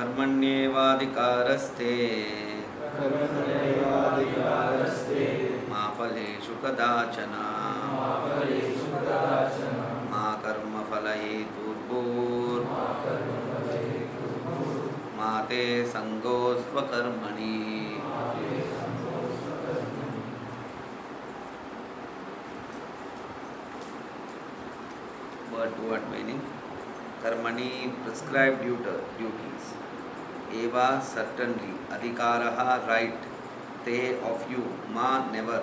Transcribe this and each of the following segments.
कर्मण्येवाधिकारस्ते मा फलेषु कदाचन मा कर्मफलहेतुर्भूर्मा ते संगोऽस्त्वकर्मणि। Word to word meaning. Karmani prescribed duties. Eva certainly. Adhikaraha right. Te of you. Ma never.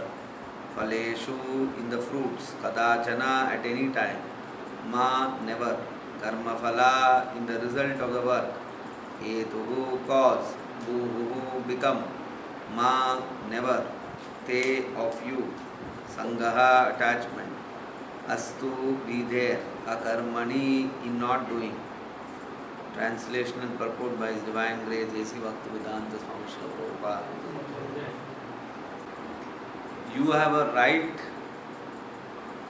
Phaleshu in the fruits. Kadachana at any time. Ma never. Karma phala in the result of the work. Hetuhu cause. Bhuhu become. Ma never. Te of you. Sangaha attachment. Astu be there. Akarmani in not doing. Translation and purport by His Divine Grace A.C. Bhaktivedanta Swami Srila Prabhupada. You have a right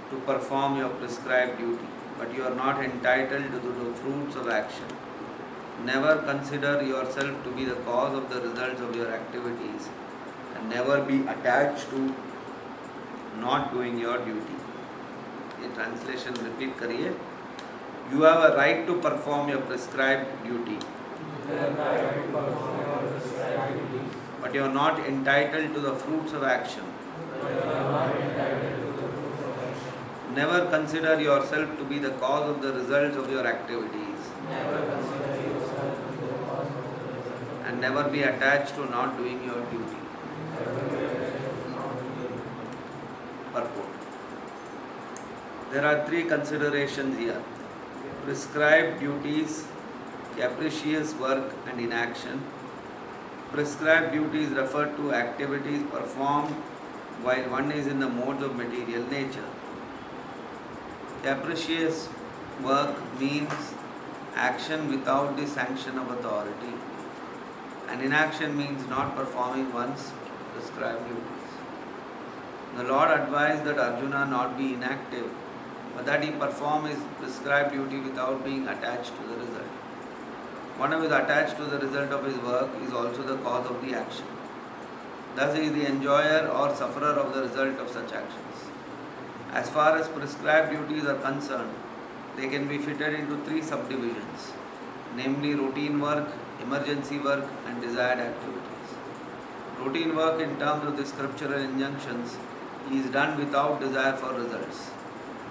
to perform your prescribed duty, but you are not entitled to the fruits of action. Never consider yourself to be the cause of the results of your activities, and never be attached to not doing your duty. ये translation repeat करिए. You have a right to perform your prescribed duty, but you are not entitled to the fruits of action. Never consider yourself to be the cause of the results of your activities, and never be attached to not doing your duty. Purport. There are three considerations here: prescribed duties, capricious work and inaction. Prescribed duties refer to activities performed while one is in the modes of material nature. Capricious work means action without the sanction of authority, and inaction means not performing one's prescribed duties. The Lord advised that Arjuna not be inactive, but that he perform his prescribed duty without being attached to the result. One who is attached to the result of his work is also the cause of the action. Thus he is the enjoyer or sufferer of the result of such actions. As far as prescribed duties are concerned, they can be fitted into three subdivisions, namely routine work, emergency work and desired activities. Routine work in terms of the scriptural injunctions is done without desire for results,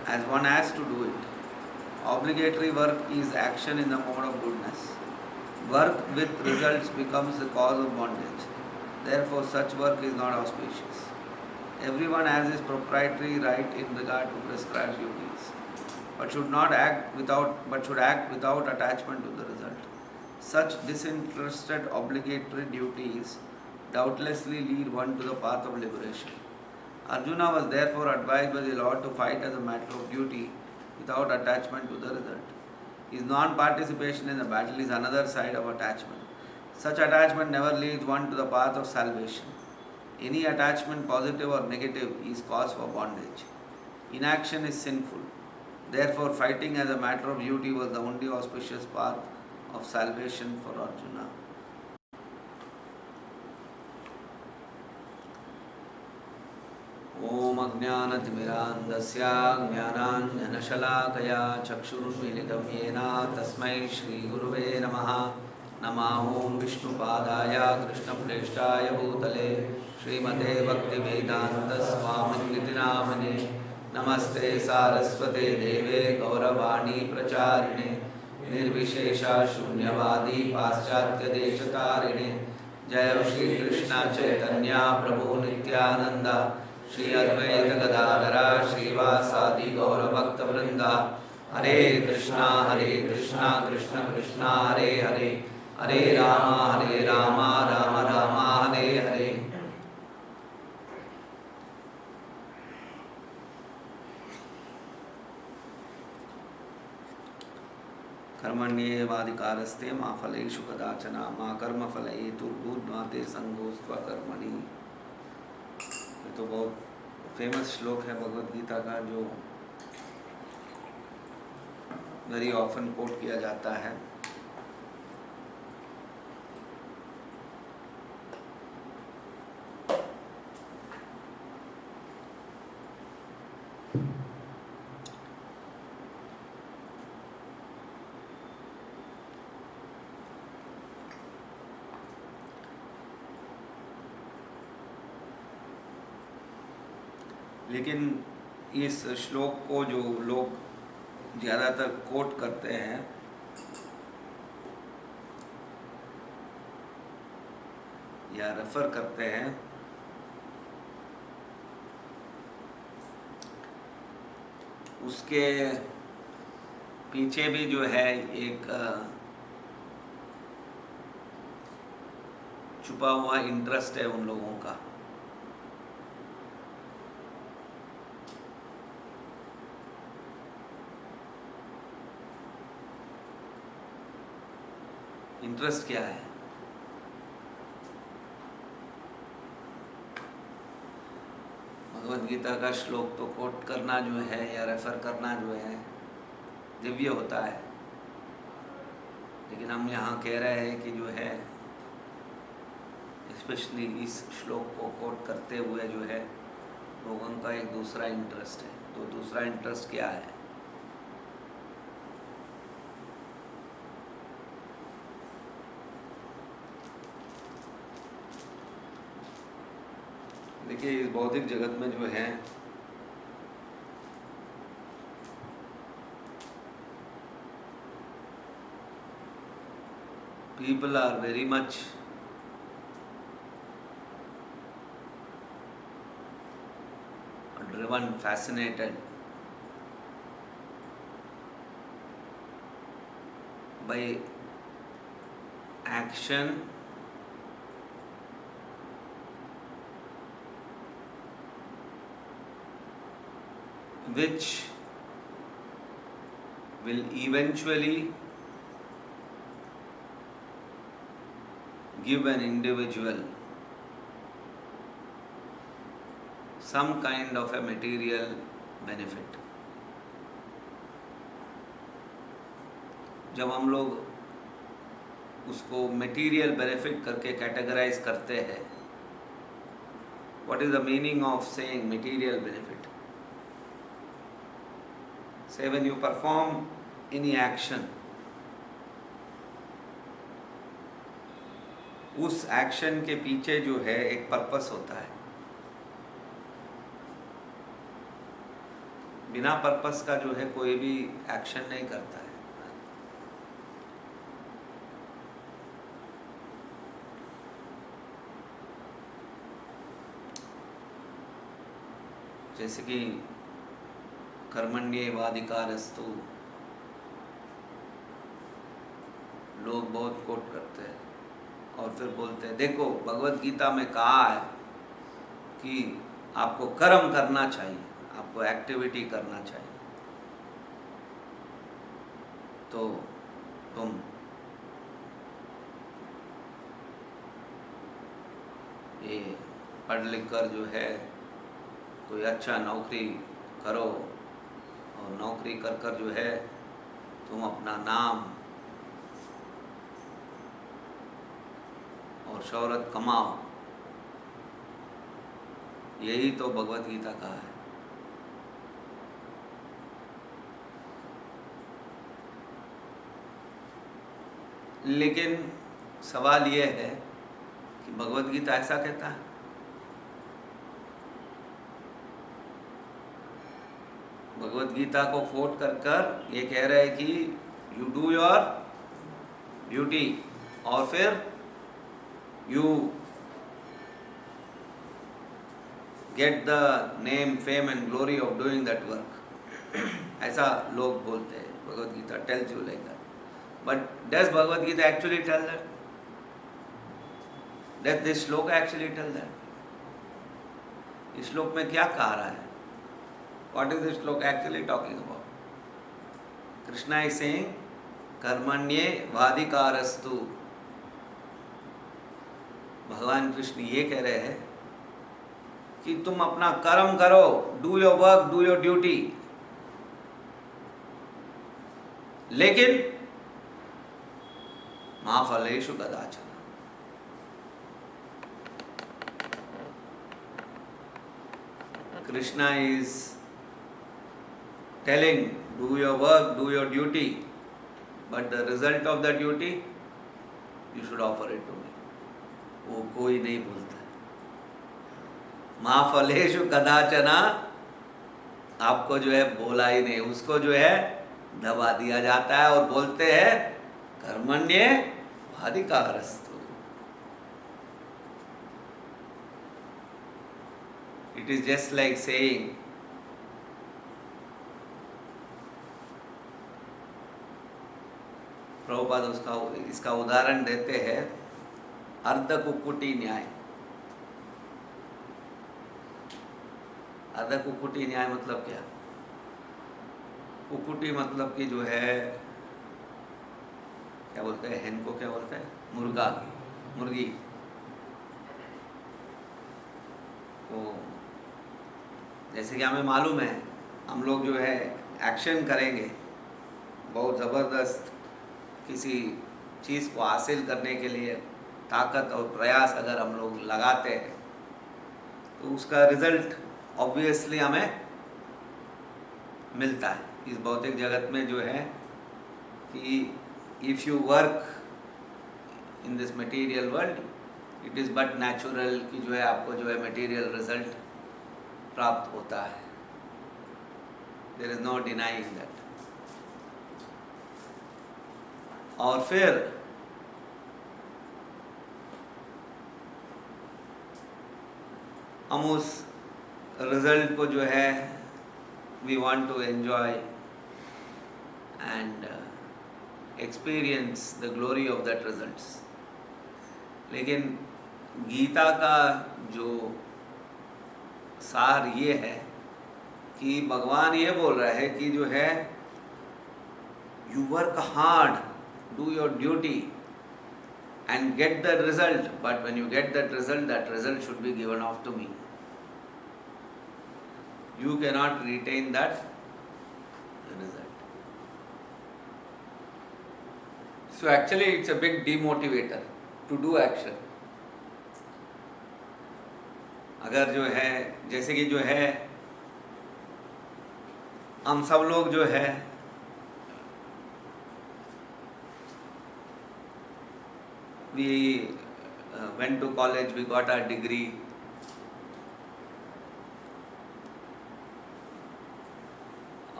as one has to do it. Obligatory work is action in the mode of goodness. Work with results becomes the cause of bondage. Therefore, such work is not auspicious. Everyone has his proprietary right in regard to prescribed duties, but should act without attachment to the result. Such disinterested obligatory duties doubtlessly lead one to the path of liberation. Arjuna was therefore advised by the Lord to fight as a matter of duty without attachment to the result. His non-participation in the battle is another side of attachment. Such attachment never leads one to the path of salvation. Any attachment, positive or negative, is cause for bondage. Inaction is sinful. Therefore, fighting as a matter of duty was the only auspicious path of salvation for Arjuna. ओम अज्ञानतिमिरान्धस्य ज्ञानाञ्जनशलाकया चक्षुरुन्मीलितं येन तस्मै श्रीगुरुवे नमः. नमः ओं विष्णुपादाय कृष्णप्रेष्ठाय भूतले श्रीमते भक्तिवेदान्तस्वामिनिति नामिने. नमस्ते सारस्वते देवे गौरवाणी प्रचारिणे निर्विशेषा शून्यवादी पाश्चात्यदेशतारिणे. जय श्री कृष्ण चैतन्य प्रभु नित्यानंद श्री अद्वैत गदाधरा श्रीवासादि गौरभक्तवृंदा. हरे कृष्णा कृष्ण कृष्णा हरे हरे, हरे राम राम राम हरे हरे. कर्मण्येवाधिकारस्ते मा फलेषु कदाचन मा कर्मफलहेतुर्भूर्मा ते संगोऽस्त्वकर्मणि. ये तो बहुत फेमस श्लोक है भगवद गीता का, जो वेरी ऑफन कोट किया जाता है. लेकिन इस श्लोक को जो लोग ज़्यादातर कोट करते हैं, या रेफर करते हैं, उसके पीछे भी जो है एक छुपा हुआ इंटरेस्ट है उन लोगों का। इंटरेस्ट क्या है? भगवद गीता का श्लोक तो कोट करना जो है या रेफर करना जो है दिव्य होता है, लेकिन हम यहाँ कह रहे हैं कि जो है स्पेशली इस श्लोक को कोट करते हुए जो है लोगों का एक दूसरा इंटरेस्ट है। तो दूसरा इंटरेस्ट क्या है? देखिए, इस भौतिक जगत में जो है people are very much driven, fascinated by action which will eventually give an individual some kind of a material benefit. जब हम लोग उसको मटेरियल बेनिफिट करके कैटेगराइज करते हैं, what is the meaning of saying material benefit? Say when you perform any action, उस action के पीछे जो है एक पर्पस होता है। बिना पर्पस का जो है कोई भी एक्शन नहीं करता है। जैसे कि कर्मण्येवाधिकारस्तु लोग बहुत कोट करते हैं और फिर बोलते हैं देखो भगवत गीता में कहा है कि आपको कर्म करना चाहिए, आपको एक्टिविटी करना चाहिए। तो तुम ये पढ़ लिख कर जो है कोई अच्छा नौकरी करो और नौकरी कर कर जो है तुम अपना नाम और शौहरत कमाओ। यही तो भगवत गीता का है। लेकिन सवाल यह है कि भगवत गीता ऐसा कहता है? भगवत गीता को कोट कर कर ये कह रहे हैं कि यू डू योर ड्यूटी और फिर you get the name, fame and glory of doing that work. ऐसा लोग बोलते हैं। Bhagavad Gita tells you like that, but does Bhagavad Gita actually tell that? Does this shloka actually tell that? इस श्लोक में क्या कहा रहा है? What is this श्लोक actually talking about? Krishna is saying कर्मण्ये वाधिकारस्तु। भगवान कृष्ण ये कह रहे हैं कि तुम अपना कर्म करो, do your work, do your duty, लेकिन मा फलेषु कदाचन। Krishna is telling, do your work, do your duty, but the result of the duty you should offer it to me. वो कोई नहीं बोलता। मा फलेषु कदाचन आपको जो है बोला ही नहीं, उसको जो है दबा दिया जाता है और बोलते हैं कर्मण्ये अधिकारस्तु। It is just like saying Prabhupada इसका उदाहरण देते हैं अर्ध कुक्कुटी न्याय। अर्ध कुक्कुटी न्याय मतलब क्या? कुक्कुटी मतलब कि जो है क्या बोलते हैं, hen को क्या बोलते हैं, मुर्गा, मुर्गी। तो जैसे कि हमें मालूम है, हम लोग जो है एक्शन करेंगे बहुत ज़बरदस्त किसी चीज़ को हासिल करने के लिए, ताकत और प्रयास अगर हम लोग लगाते हैं तो उसका रिजल्ट ऑब्वियसली हमें मिलता है। इस भौतिक जगत में जो है कि if you work in this material world, it is but natural कि जो है आपको जो है मटेरियल रिजल्ट प्राप्त होता है। There is no denying that. और फिर हम उस रिजल्ट को जो है we want to enjoy and experience the glory of that results. लेकिन गीता का जो सार ये है कि भगवान ये बोल रहा है कि जो है you work hard, do your duty and get the result, but when you get that result should be given off to me. You cannot retain that result. So actually it's a big demotivator to do action. अगर जो है जैसे कि जो है हम सब लोग जो है we went to college, we got our degree,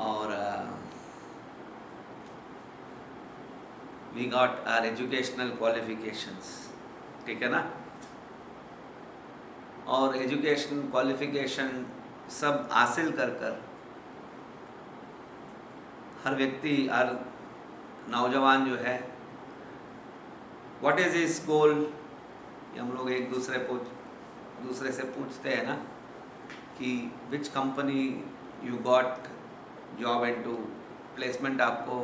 और we got our educational qualifications, ठीक है ना। और एजुकेशन क्वालिफिकेशन सब हासिल कर कर हर व्यक्ति, हर नौजवान जो है व्हाट इज हिज गोल, हम लोग एक दूसरे से पूछते हैं ना कि which company you got job into, placement आपको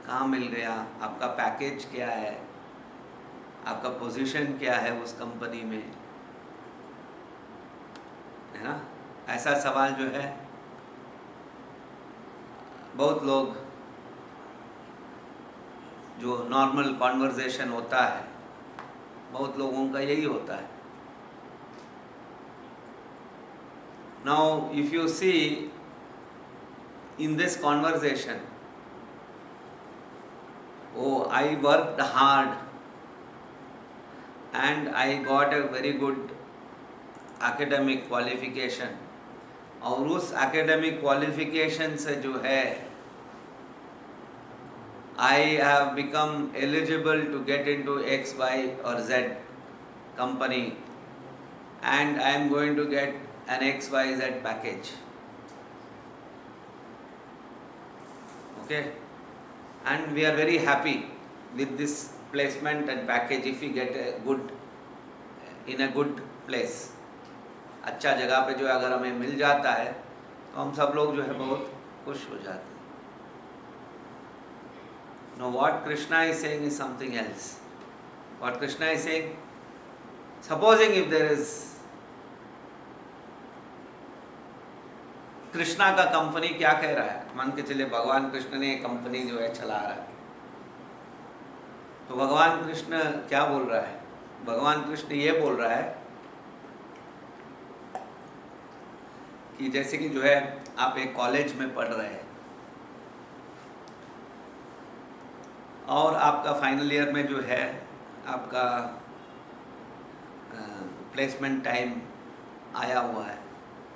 कहाँ मिल गया, आपका पैकेज क्या है, आपका पोजीशन क्या है उस कंपनी में, है ना। ऐसा सवाल जो है बहुत लोग, जो नॉर्मल कॉन्वर्जेशन होता है बहुत लोगों का यही होता है। Now if you see in this conversation, oh I worked hard and I got a very good academic qualification, और उस academic qualification से जो है I have become eligible to get into X, Y or Z company and I am going to get an XYZ package. Okay, and we are very happy with this placement and package if we get a good, in a good place. अच्छा जगह पे जो है अगर हमें मिल जाता है तो हम सब लोग जो है बहुत खुश हो जाते हैं। Now what Krishna is saying is something else. What Krishna is saying, supposing if there is, Krishna का कंपनी क्या कह रहा है, मान के चले भगवान कृष्ण ने कंपनी जो है चला रहा है, तो भगवान कृष्ण क्या बोल रहा है, भगवान कृष्ण ये बोल रहा है कि जैसे कि जो है आप एक कॉलेज में पढ़ रहे हैं और आपका फाइनल ईयर में जो है आपका प्लेसमेंट टाइम आया हुआ है,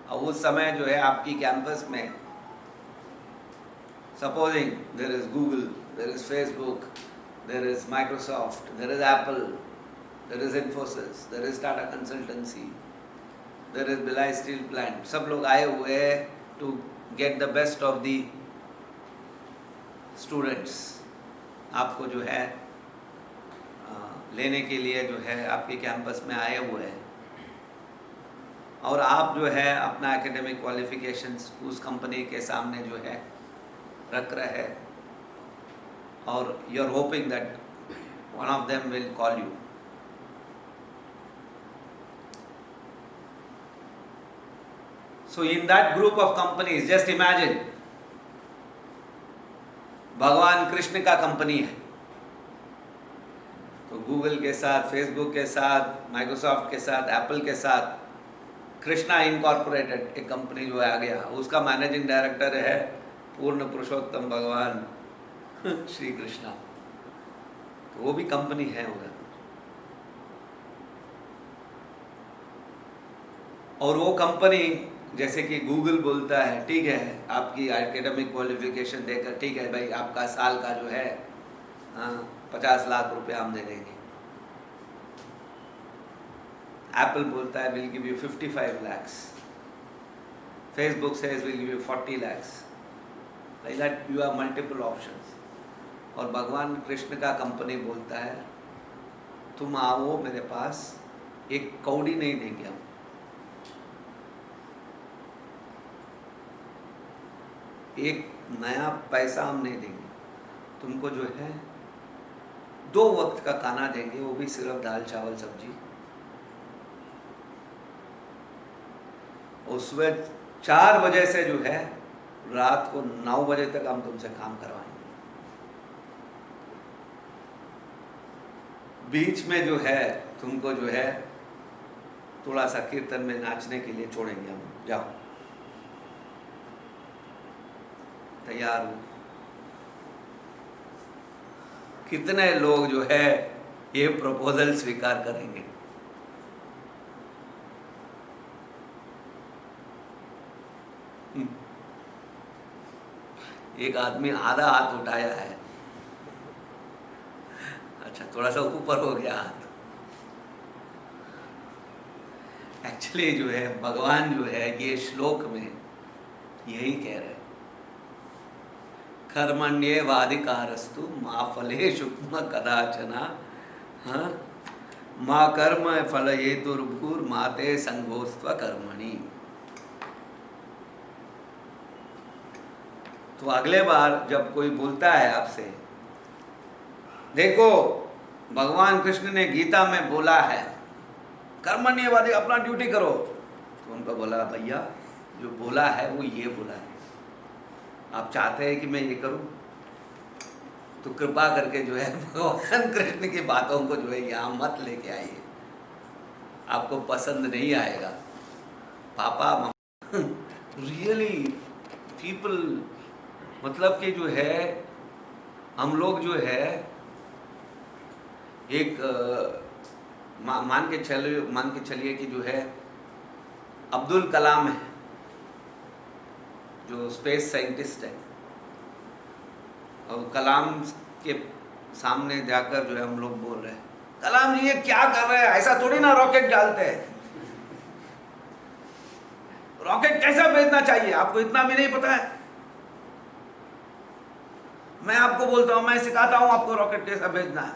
और उस समय जो है आपकी कैंपस में Supposing there is Google, there is Facebook, there is Microsoft, there is Apple, there is Infosys, there is Tata Consultancy, there is Bhilai Steel Plant. सब लोग आए हुए हैं to get the best of the students. आपको जो है लेने के लिए जो है आपके कैंपस में आए हुए हैं, और आप जो है अपना एकेडमिक क्वालिफिकेशंस उस कंपनी के सामने जो है रख रहे हैं, और you are hoping that one of them will call you. So in that group of companies, just imagine, भगवान कृष्ण का कंपनी है, तो गूगल के साथ, फेसबुक के साथ, माइक्रोसॉफ्ट के साथ, एप्पल के साथ कृष्णा इनकॉर्पोरेटेड एक कंपनी जो है आ गया, उसका मैनेजिंग डायरेक्टर है पूर्ण पुरुषोत्तम भगवान श्री कृष्णा. तो वो भी कंपनी है होगा, और वो कंपनी जैसे कि गूगल बोलता है ठीक है आपकी एकेडमिक क्वालिफिकेशन देकर ठीक है भाई आपका साल का जो है 50 लाख रुपए हम दे देंगे. एप्पल बोलता है will give you 55 lakhs. Facebook says will give you 40 lakhs. Like that you have multiple options. और भगवान कृष्ण का कंपनी बोलता है तुम आओ मेरे पास, एक कौड़ी नहीं देंगे हम, एक नया पैसा हम नहीं देंगे, तुमको जो है 2 वक्त का खाना देंगे, वो भी सिर्फ दाल चावल सब्जी. और सुबह 4 बजे से जो है रात को 9 बजे तक हम तुमसे काम करवाएंगे. बीच में जो है तुमको जो है थोड़ा सा कीर्तन में नाचने के लिए छोड़ेंगे हम, जाओ तैयार हो. कितने लोग जो है ये प्रपोजल स्वीकार करेंगे? एक आदमी आधा हाथ उठाया है, अच्छा थोड़ा सा ऊपर हो गया हाथ. एक्चुअली जो है भगवान जो है ये श्लोक में यही कह रहे हैं, कर्मण्येवाधिकारस्तु मा फलेषु कदाचन मा कर्म फलहेतुर्भूर्मा ते संगोस्त्व कर्मणि. तो अगले बार जब कोई बोलता है आपसे, देखो भगवान कृष्ण ने गीता में बोला है कर्मण्यवादी अपना ड्यूटी करो, तो उनको बोला भैया जो बोला है वो ये बोला है, आप चाहते हैं कि मैं ये करूं, तो कृपा करके जो है भगवान कृष्ण की बातों को जो है यहाँ मत लेके आइए, आपको पसंद नहीं आएगा. पापा रियली पीपल, मतलब कि जो है हम लोग जो है एक मान के चलिए कि जो है अब्दुल कलाम है जो स्पेस साइंटिस्ट है, और कलाम के सामने जाकर जो है हम लोग बोल रहे हैं कलाम जी ये क्या कर रहे हैं, ऐसा थोड़ी ना रॉकेट डालते हैं, रॉकेट कैसा भेजना चाहिए आपको इतना भी नहीं पता है. मैं आपको बोलता हूं, मैं सिखाता हूं आपको रॉकेट कैसा भेजना है,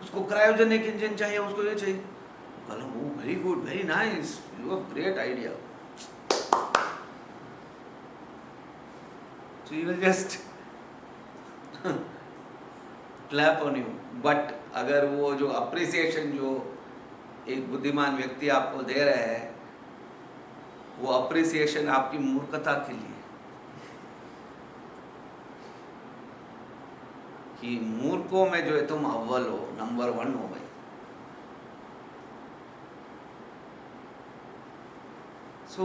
उसको क्रायोजेनिक इंजन चाहिए, उसको ये चाहिए. Kalam oh very good, very nice, you have great idea. So he will just clap on you. But अगर वो जो अप्रिसिएशन जो एक बुद्धिमान व्यक्ति आपको दे रहे हैं, वो अप्रिसिएशन आपकी मूर्खता के लिए, कि मूर्खों में जो है तुम अव्वल हो, नंबर 1 हो भाई. सो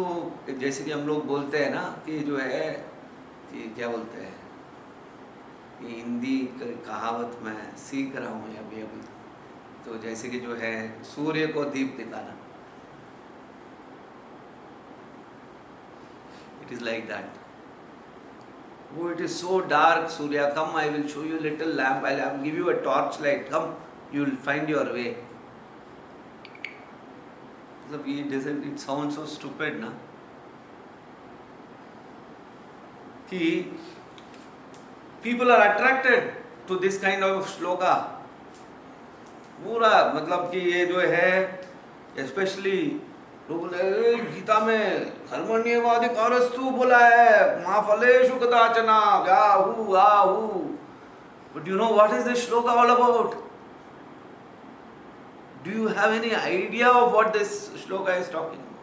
जैसे कि हम लोग बोलते हैं ना कि जो है कि क्या बोलते हैं, ये हिंदी कहावत मैं सीख रहा हूँ अभी अभी. तो जैसे कि जो है सूर्य को दीप दिखाना, it is like that. Oh, it is so dark, Surya. Come, I will show you a little lamp. I'll give you a torchlight. Come, you will find your way. It sounds so stupid, na? कि people are attracted to this kind of shloka. पूरा मतलब कि ये जो है specially लोग गीता में कर्मण्येवाधिकारस्तु बोला है, मा फलेषु कदाचन व्याहु आहु. But you know what is this shloka all about? Do you have any idea of what this shloka is talking about?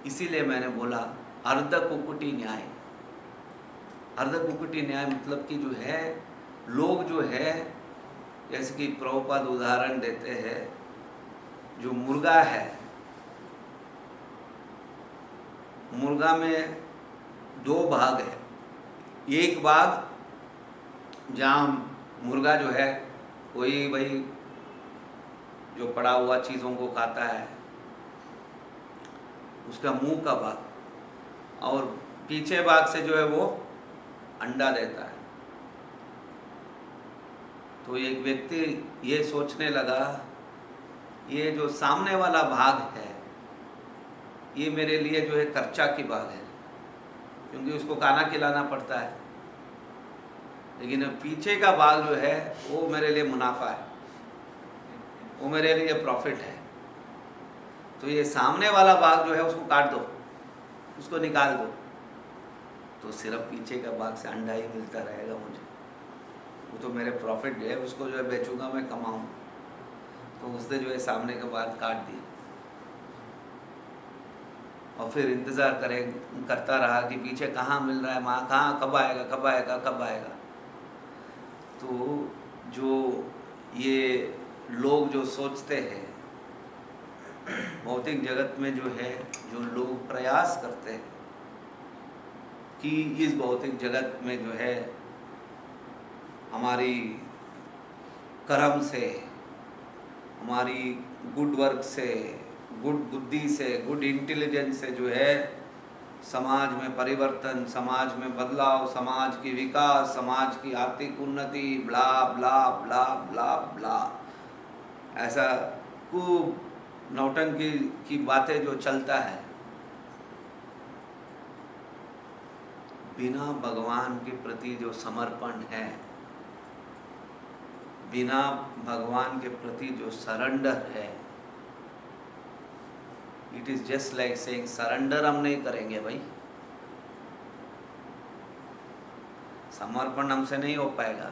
इसीलिए मैंने बोला अर्ध कुकुटी न्याय. अर्ध कुकुटी न्याय मतलब कि जो है लोग जो है, जैसे कि प्रभुपाद उदाहरण देते हैं, जो मुर्गा है, मुर्गा में दो भाग है. एक भाग जहाँ मुर्गा जो है वही भाई जो पड़ा हुआ चीज़ों को खाता है, उसका मुंह का भाग, और पीछे भाग से जो है वो अंडा देता है. तो एक व्यक्ति ये सोचने लगा, ये जो सामने वाला भाग है ये मेरे लिए जो है खर्चा की भाग है, क्योंकि उसको खाना खिलाना पड़ता है. लेकिन पीछे का भाग जो है वो मेरे लिए मुनाफा है, वो मेरे लिए प्रॉफिट है. तो ये सामने वाला भाग जो है उसको काट दो, उसको निकाल दो, तो सिर्फ पीछे का भाग से अंडा ही मिलता रहेगा मुझे. वो तो मेरे प्रॉफिट है, उसको जो है बेचूंगा, मैं कमाऊँ. तो उसने जो है सामने का भाग काट दिया और फिर इंतज़ार करता रहा कि पीछे कहाँ मिल रहा है, माँ कहाँ, कब आएगा कब आएगा कब आएगा. तो जो ये लोग जो सोचते हैं भौतिक जगत में, जो है जो लोग प्रयास करते हैं कि इस भौतिक जगत में जो है हमारी कर्म से, हमारी गुड वर्क से, गुड बुद्धि से, गुड इंटेलिजेंस से जो है समाज में परिवर्तन, समाज में बदलाव, समाज की विकास, समाज की आर्थिक उन्नति, ब्ला ब्ला ब्ला ब्ला ब्ला, ऐसा खूब नौटंकी की बातें जो चलता है, बिना भगवान के प्रति जो समर्पण है, बिना भगवान के प्रति जो सरेंडर है, it is just like saying surrender हम नहीं करेंगे भाई, समर्पण हमसे नहीं हो पाएगा.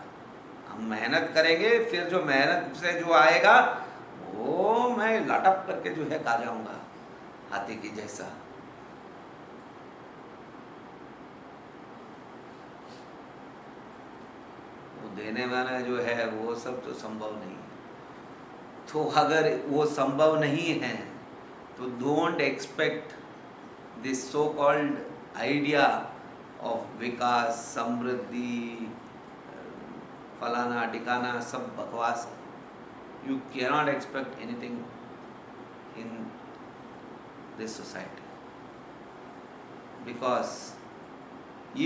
हम मेहनत करेंगे, फिर जो मेहनत से जो आएगा वो मैं लटक करके जो है खा जाऊंगा हाथी की जैसा. वो देने वाला जो है वो सब तो संभव नहीं है. तो अगर वो संभव नहीं है तो don't expect this so called idea of विकास, समृद्धि, फलाना टिकाना, सब बकवास है. You cannot expect anything in this society, because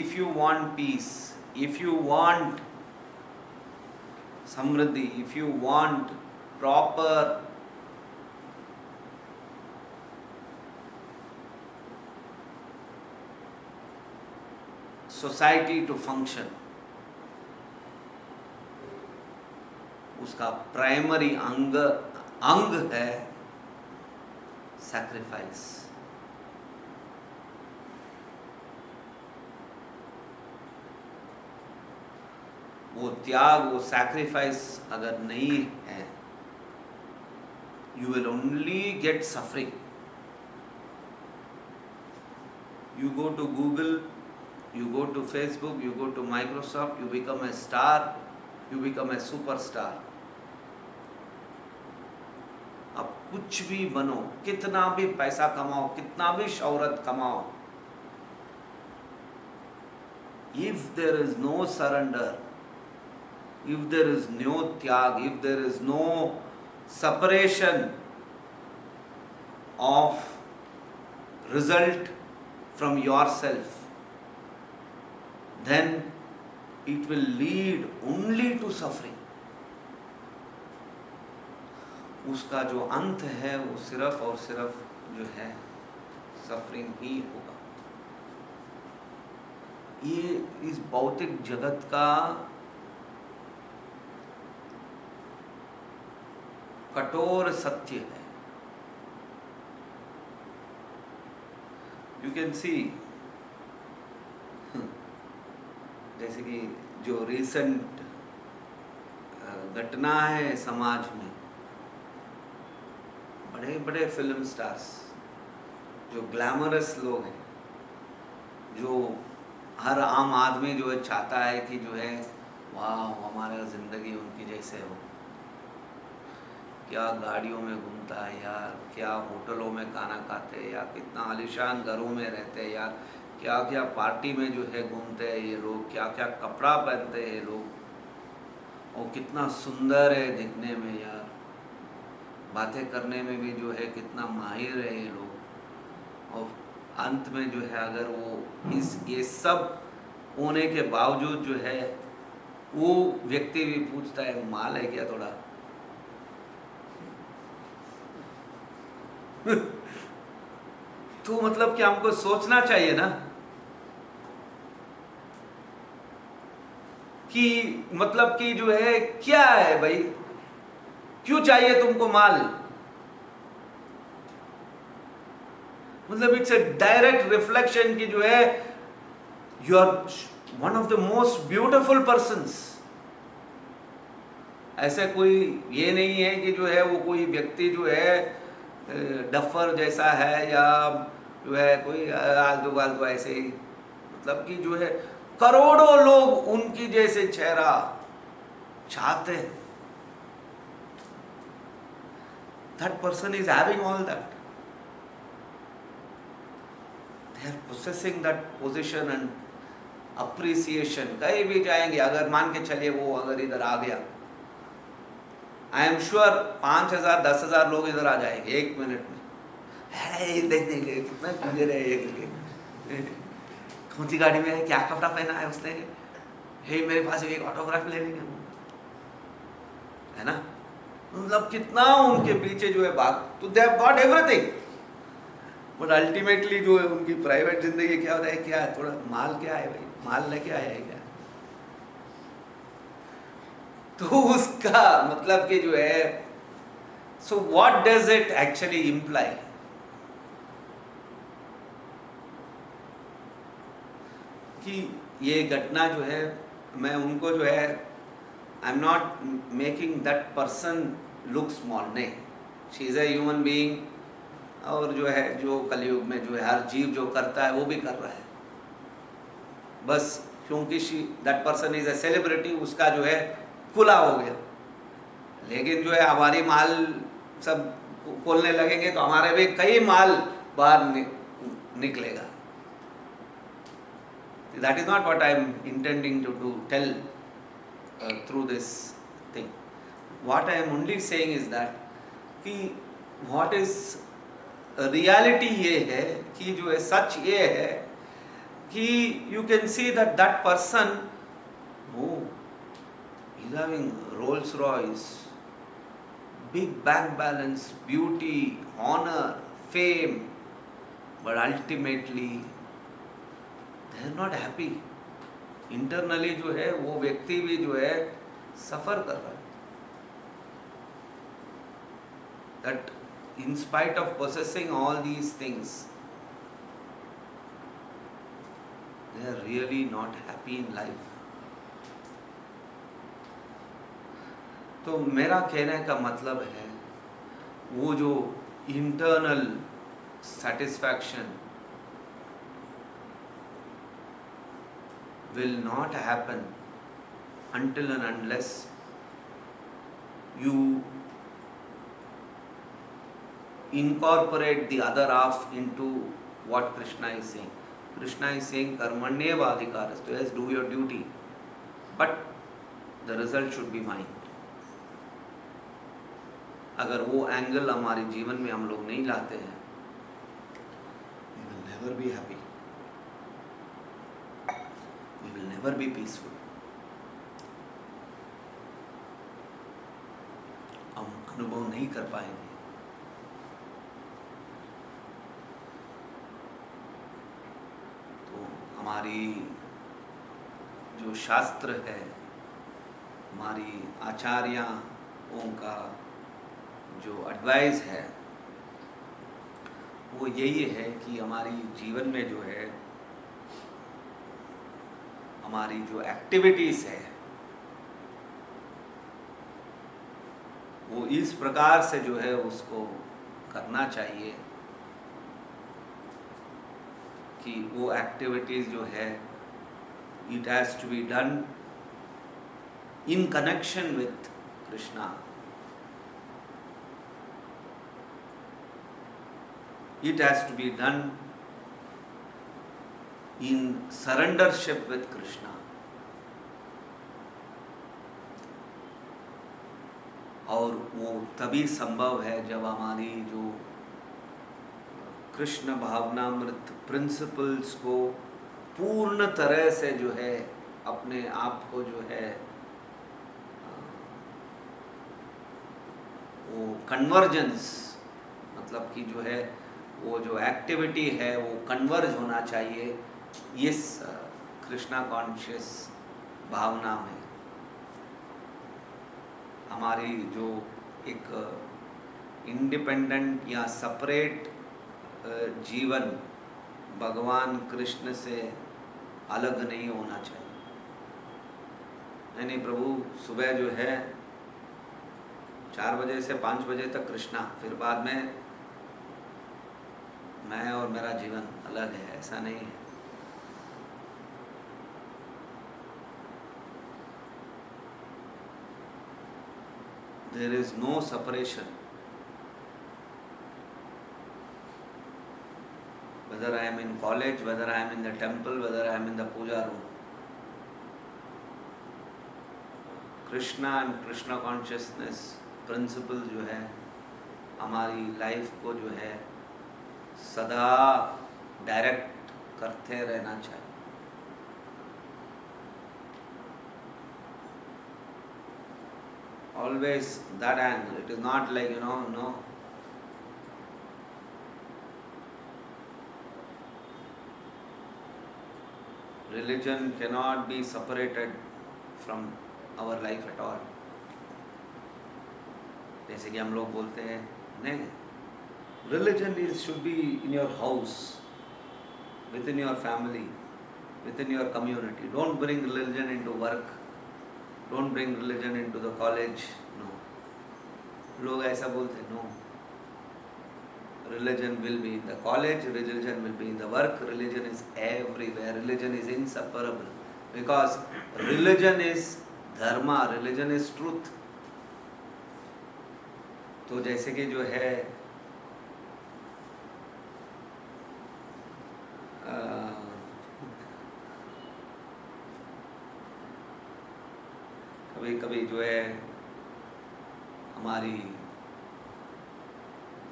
if you want peace, if you want samriddhi, if you want proper society to function, उसका प्राइमरी अंग है सैक्रिफाइस. वो त्याग, वो सैक्रिफाइस अगर नहीं है, you will only get suffering. You go to Google, you go to Facebook, you go to Microsoft, you become a star, you become a superstar. अब कुछ भी बनो, कितना भी पैसा कमाओ, कितना भी शौहरत कमाओ, if there is no surrender, if there is no त्याग, if there is no separation of result from yourself, then it will lead only to suffering. उसका जो अंत है वो सिर्फ और सिर्फ जो है सफरिंग ही होगा. ये इस भौतिक जगत का कठोर सत्य है. यू कैन सी, जैसे कि जो रिसेंट घटना है समाज में, बड़े बड़े फिल्म स्टार्स, जो ग्लैमरस लोग हैं, जो हर आम आदमी जो है चाहता है कि जो है वाह हमारा ज़िंदगी उनकी जैसे हो, क्या गाड़ियों में घूमता है यार, क्या होटलों में खाना खाते हैं यार, कितना आलीशान घरों में रहते हैं यार, क्या क्या पार्टी में जो है घूमते हैं ये लोग, क्या क्या कपड़ा पहनते हैं ये लोग, और कितना सुंदर है दिखने में यार, बातें करने में भी जो है कितना माहिर है ये लोग. और अंत में जो है अगर वो ये सब होने के बावजूद जो है वो व्यक्ति भी पूछता है माल है क्या थोड़ा. तो मतलब कि हमको सोचना चाहिए ना कि मतलब कि जो है क्या है भाई, क्यों चाहिए तुमको माल. मतलब इट्स अ डायरेक्ट रिफ्लेक्शन की जो है you are one of the most beautiful persons. ऐसे कोई ये नहीं है कि जो है वो कोई व्यक्ति जो है डफर जैसा है या जो है कोई आलतू फालतू ऐसे ही, मतलब कि जो है करोड़ों लोग उनकी जैसे चेहरा चाहते हैं. That person is having all that. They are possessing that position and appreciation. कहीं भी जाएंगे, अगर मान के चलिए वो अगर इधर आ गया, आई एम श्योर 5,000 10,000 लोग इधर आ जाएंगे 1 मिनट में. देखने के कितना सुंदर है ये, कौन सी गाड़ी में है, क्या कपड़ा पहना है उसने, हे मेरे पास एक ऑटोग्राफ ले लेंगे, है ना. मतलब कितना उनके पीछे जो है भाग, तो they have got everything, but ultimately जो है उनकी प्राइवेट जिंदगी क्या होता है, क्या है थोड़ा माल, क्या है भाई माल लेके आया है क्या. तो उसका मतलब कि जो है so what does it actually imply. कि ये घटना जो है, मैं उनको जो है I am not making that person look small, नहीं, she is a human being, और जो है जो कलयुग में जो है हर जीव जो करता है वो भी कर रहा है. बस क्योंकि that person is a celebrity, उसका जो है खुला हो गया. लेकिन जो है हमारी माल सब खोलने लगेंगे तो हमारे भी कई माल बाहर निकलेगा. That is not what I am intending to tell through this thing. What I am only saying is that कि what is reality ये है कि जो है सच ये है कि you can see that that person who is having Rolls Royce, big bank balance, beauty, honor, fame, but ultimately they are not happy. Internally जो है वो व्यक्ति भी जो है सफर कर रहा है. That in spite of possessing all these things they are really not happy in life. तो मेरा कहने का मतलब है वो जो internal satisfaction will not happen until and unless you incorporate the other half into what Krishna is saying. Krishna is saying karmanyeva adhikarastu, yes, do your duty, but the result should be mine. अगर वो angle हमारे जीवन में हम लोग नहीं लाते हैं, we will never be happy. We will will never be peaceful. हम अनुभव नहीं कर पाएंगे। तो हमारी जो शास्त्र है, हमारी आचार्यों का जो एडवाइस है वो यही है कि हमारी जीवन में जो है, हमारी जो एक्टिविटीज़ है वो इस प्रकार से जो है उसको करना चाहिए कि वो एक्टिविटीज़ जो है it has to be done in connection with Krishna. It has to be done in surrendership with Krishna. और वो तभी संभव है जब हमारी जो कृष्ण भावनामृत प्रिंसिपल्स को पूर्ण तरह से जो है अपने आप को जो है वो कन्वर्जेंस, मतलब कि जो है वो जो एक्टिविटी है वो कन्वर्ज होना चाहिए इस कृष्णा कॉन्शियस भावना में। हमारी जो एक इंडिपेंडेंट या सेपरेट जीवन भगवान कृष्ण से अलग नहीं होना चाहिए। नहीं प्रभु सुबह जो है 4 बजे से 5 बजे तक कृष्णा, फिर बाद में मैं और मेरा जीवन अलग है, ऐसा नहीं है। There is no separation. Whether I am in college, whether I am in the temple, whether I am in the puja room, Krishna and Krishna consciousness principle जो है हमारी लाइफ को जो है सदा डायरेक्ट करते रहना चाहिए। Always that angle. It is not like, no. Religion cannot be separated from our life at all. जैसे कि हम लोग बोलते हैं नहीं, religion should be in your house, within your family, within your community. Don't bring religion into work. Don't bring religion into the college. No. लोग ऐसा बोलते हैं, no. Religion will be in the college, religion will be in the work, religion is everywhere, religion is inseparable. Because religion is dharma, religion is truth. तो जैसे कि जो है कभी कभी जो है हमारी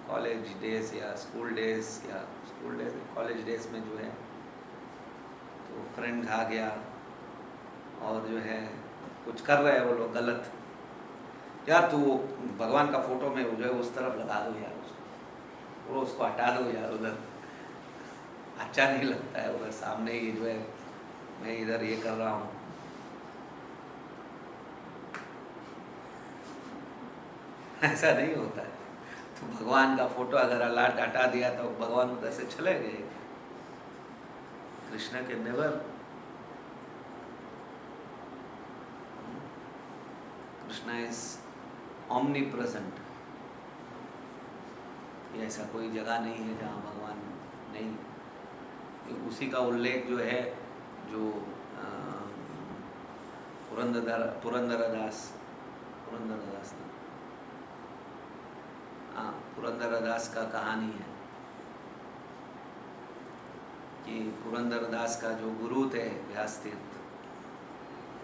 कॉलेज डेज या कॉलेज डेज में जो है तो फ्रेंड आ गया और जो है कुछ कर रहे हैं वो लोग गलत, यार तू भगवान का फोटो में जो है उस तरफ लगा दो यार, उसको हटा दो यार, उधर अच्छा नहीं लगता है, उधर सामने ही जो है मैं इधर ये कर रहा हूँ। ऐसा नहीं होता है। तो भगवान का फोटो अगर अल्लाह हटा दिया तो भगवान उधर से चले गए। कृष्ण के never, Krishna is omni present. ऐसा कोई जगह नहीं है जहाँ भगवान नहीं। उसी का उल्लेख जो है जो पुरंदरदास का कहानी है कि पुरंदरदास का जो गुरु थे व्यासतीर्थ,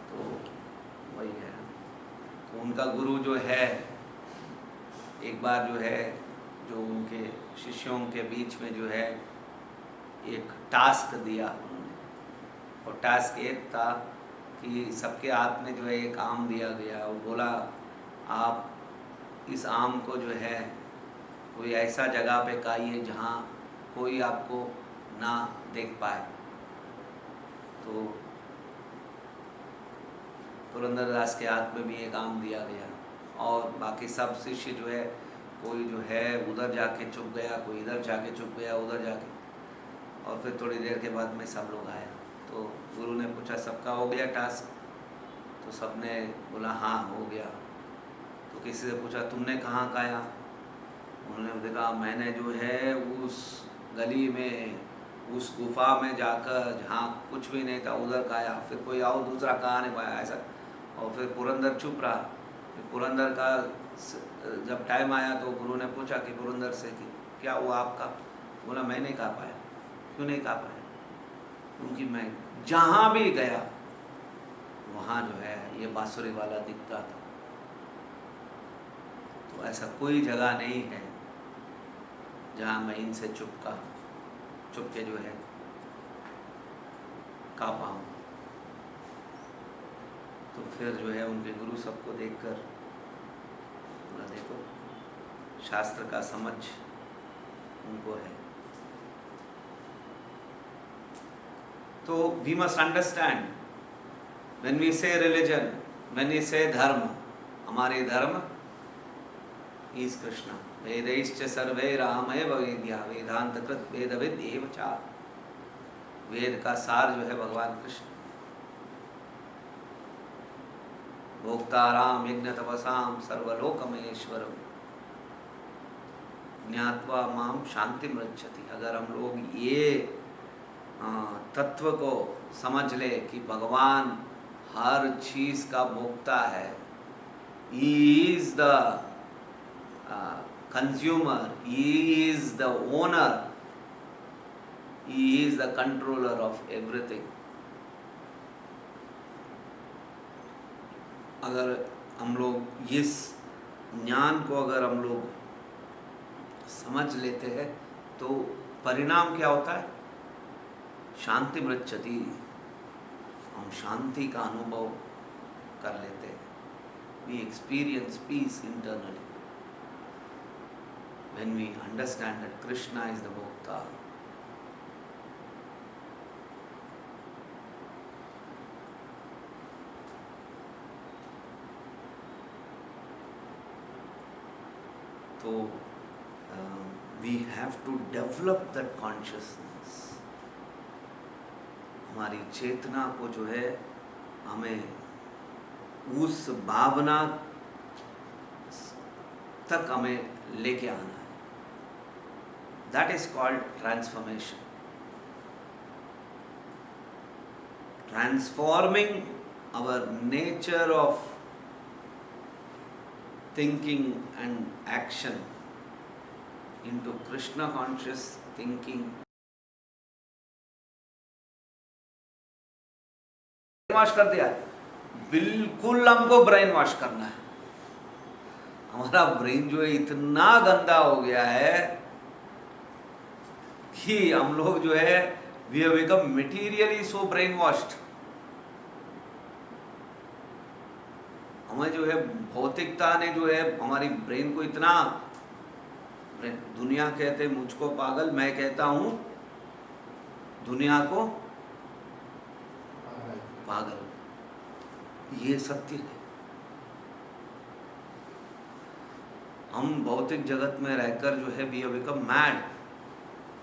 तो वही है। तो उनका गुरु जो है एक बार जो है जो उनके शिष्यों के बीच में जो है एक टास्क दिया उन्होंने और टास्क एक था कि सबके हाथ में जो है एक आम दिया गया। वो बोला आप इस आम को जो है कोई ऐसा जगह पे खाइए जहाँ कोई आपको ना देख पाए। तो पुरंदरदास के हाथ में भी एक आम दिया गया और बाकी सब शिष्य जो है कोई जो है उधर जाके छुप गया, कोई इधर जाके छुप गया, उधर जाके, और फिर थोड़ी देर के बाद में सब लोग आए। तो गुरु ने पूछा सबका हो गया टास्क? तो सबने बोला हाँ हो गया। तो किसी से पूछा तुमने कहाँ खाया? उन्होंने कहा मैंने जो है उस गली में उस गुफा में जाकर जहाँ कुछ भी नहीं था उधर खाया। फिर कोई और दूसरा कहा नहीं पाया ऐसा। और फिर पुरंदर चुप रहा। फिर पुरंदर का जब टाइम आया तो गुरु ने पूछा कि पुरंदर से कि क्या हुआ आपका? बोला मैं नहीं खा पाया। क्यों नहीं खा पाया? क्योंकि मैं जहाँ भी गया वहाँ जो है ये बांसुरी वाला दिखता था। तो ऐसा कोई जगह नहीं है जहाँ मैं इनसे चुप के जो है खा पाऊँ। तो फिर जो है उनके गुरु सबको देखकर बोला देखो शास्त्र का समझ उनको है। तो we must understand when we say religion, when we say dharma, हमारे धर्म इज कृष्ण। वेदैश्च सर्वे रामेव वेद्या वेदांत कृत वेदविद एव च। वेद का सार जो है भगवान कृष्ण। भोक्ताराम यज्ञ तपसाम सर्वलोकमहेश्वरम ज्ञात्वा माम शांति मृच्छति। अगर हम लोग ये तत्व को समझ ले कि भगवान हर चीज का भोक्ता है, he is the consumer, he is the owner, he is the controller of everything. अगर हम लोग इस ज्ञान को अगर हम लोग समझ लेते हैं तो परिणाम क्या होता है? शांति मृच्छति। हम शांति का अनुभव कर लेते हैं। We experience peace internally when we understand that Krishna is the Bhokta. So we have to develop that consciousness. हमारी चेतना को जो है हमें उस भावना तक हमें लेके आना है। That is called transformation. Transforming our nature of thinking and action into Krishna conscious thinking. Brain wash कर दिया, बिल्कुल हमको ब्रेन वॉश करना है। हमारा ब्रेन जो है इतना गंदा हो गया है कि हम लोग जो है we have become materially so brain washed. हमें जो है भौतिकता ने जो है हमारी ब्रेन को इतना, दुनिया कहते मुझको पागल, मैं कहता हूं दुनिया को पागल। ये सत्य है। हम भौतिक जगत में रहकर जो है वी हैव बिकम मैड।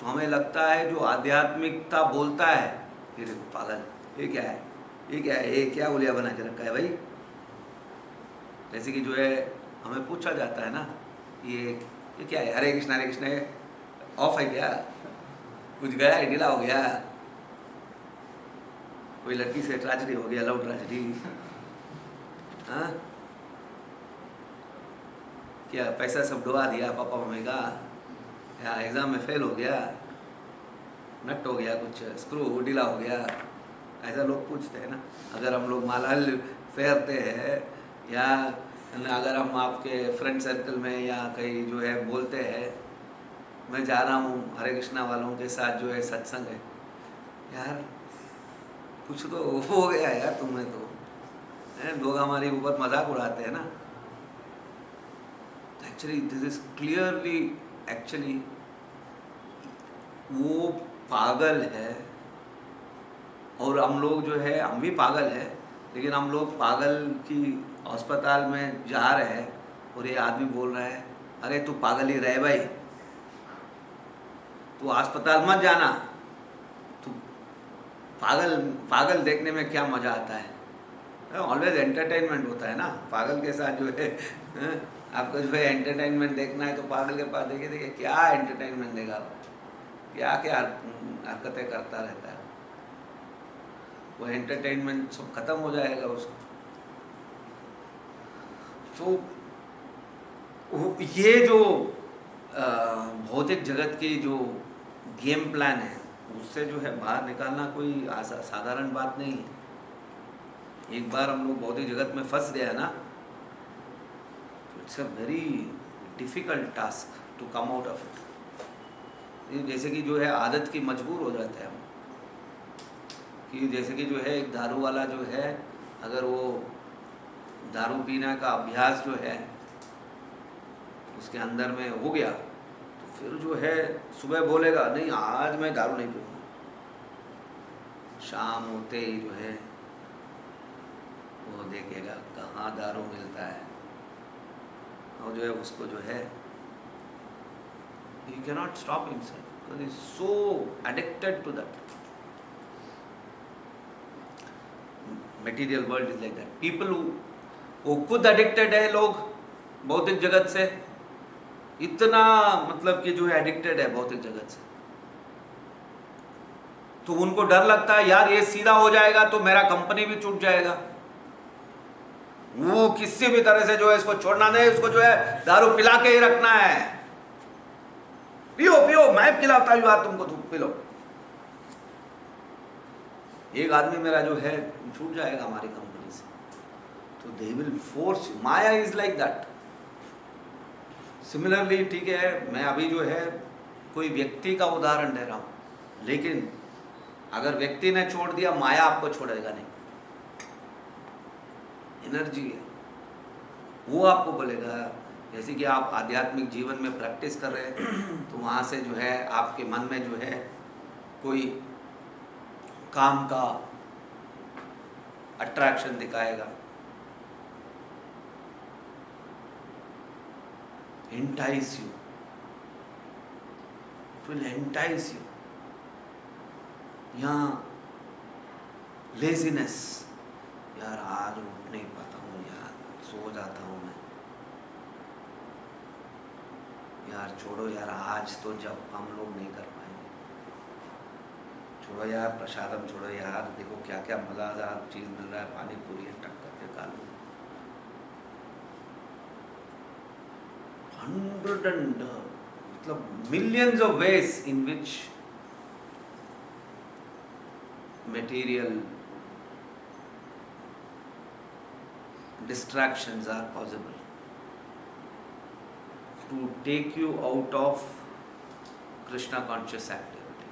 तो हमें लगता है जो आध्यात्मिकता बोलता है फिर पागल, ये क्या है, ये क्या है, ये क्या उलिया बना के रखा है भाई। जैसे कि जो है हमें पूछा जाता है ना, ये क्या है, हरे कृष्ण ऑफ है क्या, कुछ गया है, ढीला हो गया, कोई लड़की से ट्रेजेडी हो गया, लव ट्रेजेडी, हाँ क्या पैसा सब डुबा दिया पापा मम्मी का, या एग्जाम में फेल हो गया, नट हो गया, कुछ स्क्रू ढीला हो गया, ऐसा लोग पूछते हैं ना। अगर हम लोग मालाल फेरते हैं या अगर हम आपके फ्रेंड सर्कल में या कहीं जो है बोलते हैं मैं जा रहा हूँ हरे कृष्णा वालों के साथ जो है सत्संग है, यार कुछ तो हो गया यार तुम्हें तो, लोग हमारे ऊपर मजाक उड़ाते हैं ना। Actually this is clearly, actually वो पागल है, और हम लोग जो है हम भी पागल है, लेकिन हम लोग पागल की अस्पताल में जा रहे हैं और ये आदमी बोल रहा है अरे तू पागल ही रहे भाई, तू अस्पताल मत जाना, तू पागल पागल देखने में क्या मज़ा आता है। ऑलवेज एंटरटेनमेंट होता है ना पागल के साथ जो है। आपको जो है एंटरटेनमेंट देखना है तो पागल के पास देखिए, देखिए क्या एंटरटेनमेंट देगा वो, क्या क्या हरकतें करता रहता है, वो एंटरटेनमेंट सब खत्म हो जाएगा उसको। तो ये जो भौतिक जगत की जो गेम प्लान है उससे जो है बाहर निकालना कोई साधारण बात नहीं है। एक बार हम लोग भौतिक जगत में फंस गया ना, तो it's a very difficult task to come out of it. जैसे कि जो है आदत की मजबूर हो जाते हैं हम, कि जैसे कि जो है एक दारू वाला जो है, अगर वो दारू पीने का अभ्यास जो है उसके अंदर में हो गया, तो फिर जो है सुबह बोलेगा नहीं आज मैं दारू नहीं पीऊँगा, शाम होते ही जो है वो देखेगा कहाँ दारू मिलता है, और जो है उसको जो है he cannot stop himself because he is so addicted to that material world is like that. People वो खुद addicted है, लोग भौतिक जगत से इतना मतलब कि जो है एडिक्टेड है भौतिक जगत से, तो उनको डर लगता है यार ये सीधा हो जाएगा तो मेरा कंपनी भी छूट जाएगा, वो किसी भी तरह से जो है इसको छोड़ना नहीं, उसको जो है दारू पिला के ही रखना है, पियो पियो मैं पिलाता हूँ यार तुमको, तुम पी लो। एक आदमी मेरा जो है छूट जाएगा हमारी कंपनी से, तो they will force, Maya is like that. Similarly ठीक है, मैं अभी जो है कोई व्यक्ति का उदाहरण दे रहा हूँ, लेकिन अगर व्यक्ति ने छोड़ दिया माया आपको छोड़ेगा नहीं। एनर्जी है वो आपको बोलेगा, जैसे कि आप आध्यात्मिक जीवन में प्रैक्टिस कर रहे हैं तो वहाँ से जो है आपके मन में जो है कोई काम का अट्रैक्शन दिखाएगा, entice you, it will entice you। यहाँ लेजीनेस, यार आज उठ नहीं पाता हूँ यार, सो जाता हूँ मैं, यार छोड़ो यार आज तो जब हम लोग नहीं कर पाएंगे, छोड़ो यार प्रसादम, छोड़ो यार देखो क्या क्या मज़ेदार चीज़ मिल रहा है, पानी पूरी टक करके खा लो। 100 and मतलब millions of ways in which material distractions are possible to take you out of Krishna conscious activity।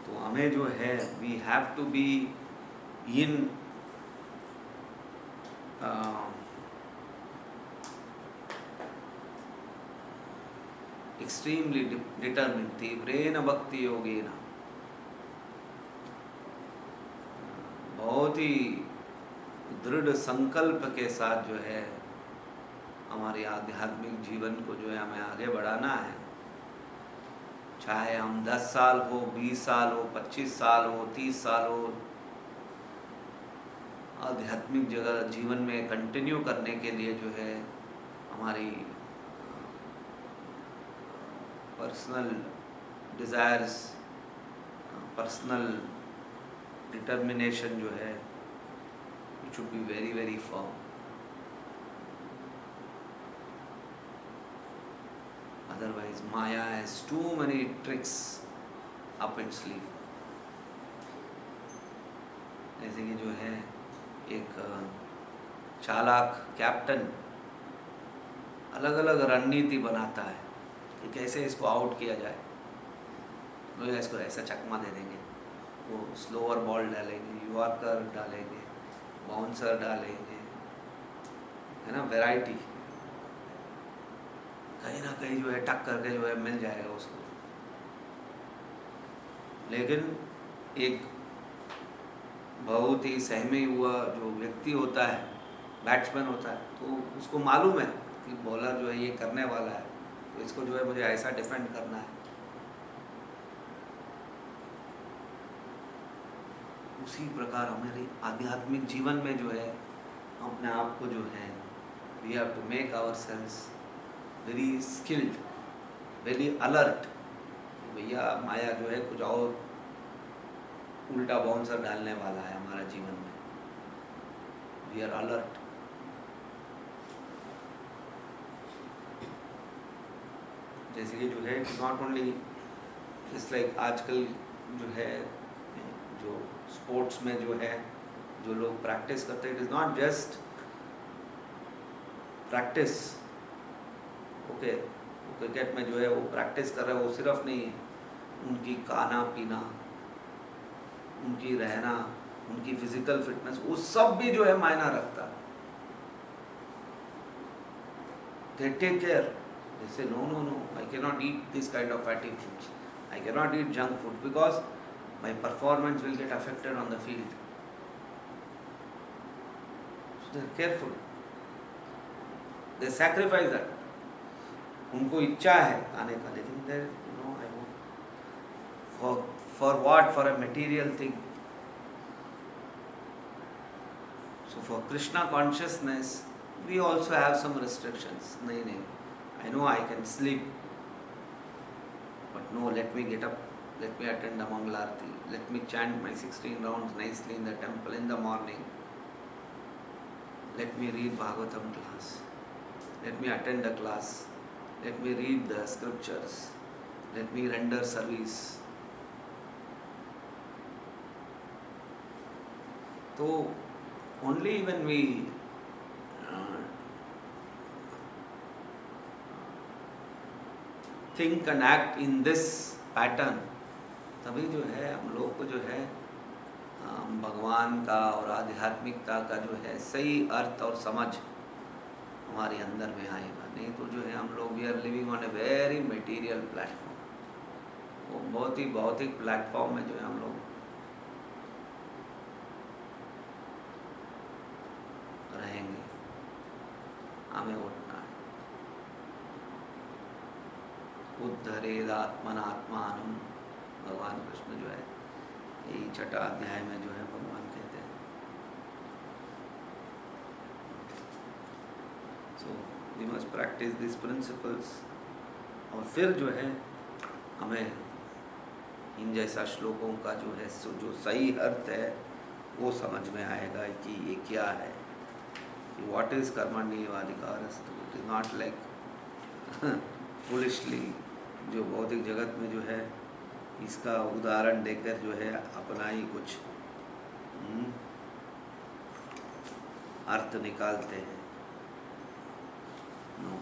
तो हमें जो है we have to be in extremely determined, तीव्रेन भक्ति योगेन, बहुत ही दृढ़ संकल्प के साथ जो है हमारे आध्यात्मिक जीवन को जो है हमें आगे बढ़ाना है। चाहे हम 10 साल हो, 20 साल हो, 25 साल हो, 30 साल हो, आध्यात्मिक जगह जीवन में कंटिन्यू करने के लिए जो है हमारी पर्सनल डिज़ायर्स, पर्सनल डिटर्मिनेशन जो है it should be very very firm. Otherwise maya has too many tricks up its sleeve. जैसे कि जो है एक चालाक कैप्टन अलग अलग रणनीति बनाता है कि कैसे इसको आउट किया जाए, लोग इसको ऐसा चकमा दे देंगे, वो स्लोअर बॉल डालेंगे, यॉर्कर डालेंगे, बाउंसर डालेंगे, है ना, वैरायटी कहीं ना कहीं जो है टक करके जो है मिल जाएगा उसको। लेकिन एक बहुत ही सहमे हुआ जो व्यक्ति होता है, बैट्समैन होता है, तो उसको मालूम है कि बॉलर जो है ये करने वाला है, तो इसको जो है मुझे ऐसा डिफेंड करना है। उसी प्रकार हमारे आध्यात्मिक जीवन में जो है अपने आप को जो है we have to make our selves very skilled, very alert. भैया माया जो है कुछ और उल्टा बाउंसर डालने वाला है हमारा जीवन में। We are alert. जैसे कि जो है नॉट ओनली इट्स लाइक आजकल जो है जो स्पोर्ट्स में जो है जो लोग प्रैक्टिस करते हैं, it is not just practice. Okay, cricket में जो है वो प्रैक्टिस कर रहे हैं, वो सिर्फ नहीं है, उनकी खाना पीना, उनकी रहना, उनकी फिजिकल फिटनेस, वो सब भी जो है मायना रखता है। They take care. They say no, I cannot eat this kind of fatty foods. I cannot eat junk food because my performance will get affected on the field. So they are careful. They sacrifice that. उनको इच्छा है खाने का, लेकिन they I want for what? For a material thing. So for Krishna consciousness, we also have some restrictions. नहीं, I know I can sleep, but no, let me get up, let me attend the Mangalarti, let me chant my 16 rounds nicely in the temple in the morning, let me read Bhagavatam class, let me attend the class, let me read the scriptures, let me render service. So only when we think and act in this pattern, तभी जो है हम लोग को जो है भगवान का और आध्यात्मिकता का जो है सही अर्थ और समझ हमारे अंदर में आएगा। नहीं तो जो है हम लोग we are living on a very material platform, वो बहुत ही भौतिक प्लेटफॉर्म में जो है हम लोग रहेंगे। हमें उठना है। उद्धरेदात्मनात्मानम, भगवान कृष्ण जो है यही छठा अध्याय में जो है भगवान कहते हैं। So we must practise this principles. और फिर जो है हमें इन जैसा श्लोकों का जो है जो सही अर्थ है वो समझ में आएगा कि ये क्या है, कि व्हाट इज कर्मण्येवाधिकारस्तु। It is not like foolishly जो भौतिक जगत में जो है इसका उदाहरण देकर जो है अपना ही कुछ अर्थ निकालते हैं। नो,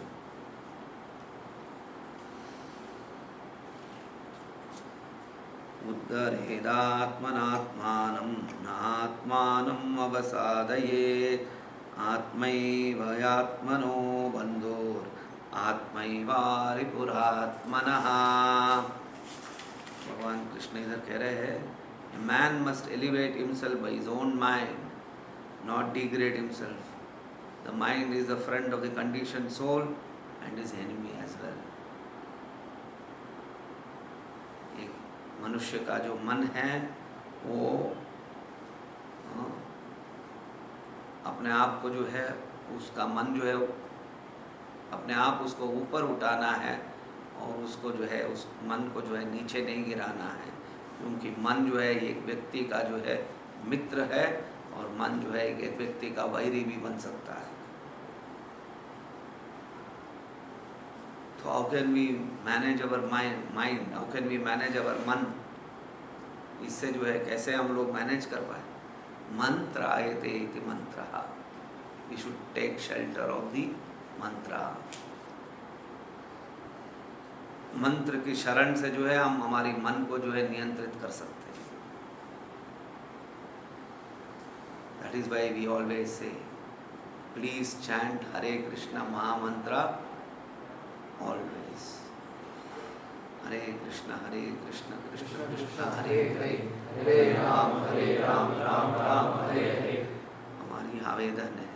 उद्धरेदात्मनात्मानं नात्मानम् अवसादयेत्, आत्मैवात्मनो बन्धुर् आत्मैवारिपुरात्मनः। भगवान कृष्ण इधर कह रहे हैं, a man must elevate himself by his own mind, not degrade himself. The mind is the friend of the condition soul and is enemy as well. एक मनुष्य का जो मन है वो अपने आप को जो है उसका मन जो है अपने आप उसको ऊपर उठाना है और उसको जो है उस मन को जो है नीचे नहीं गिराना है, क्योंकि मन जो है एक व्यक्ति का जो है मित्र है और मन जो है एक व्यक्ति का वैरी भी बन सकता है। तो how can we manage our mind, how can we manage our मन? इससे जो है कैसे हम लोग मैनेज कर पाए? मंत्रायते इति मंत्रः, we should take shelter of the mantra. मंत्र की शरण से जो है हम हमारी मन को जो है नियंत्रित कर सकते हैं. That is why we always say please chant Hare Krishna mahamantra always. Hare Krishna Krishna Krishna Hare Hare, Hare Ram Ram Ram Hare Hare. हमारी आवेदन है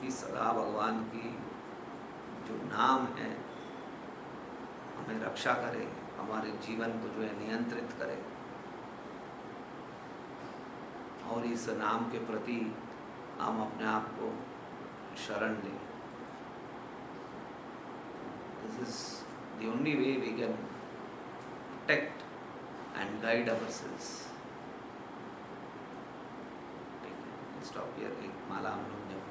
कि सदा भगवान की जो नाम है हमें रक्षा करे, हमारे जीवन को जो है नियंत्रित करे, और इस नाम के प्रति हम अपने आप को शरण लें. This is the only way we can protect and guide ourselves. ठीक है, stop here. एक माला हम लोग जप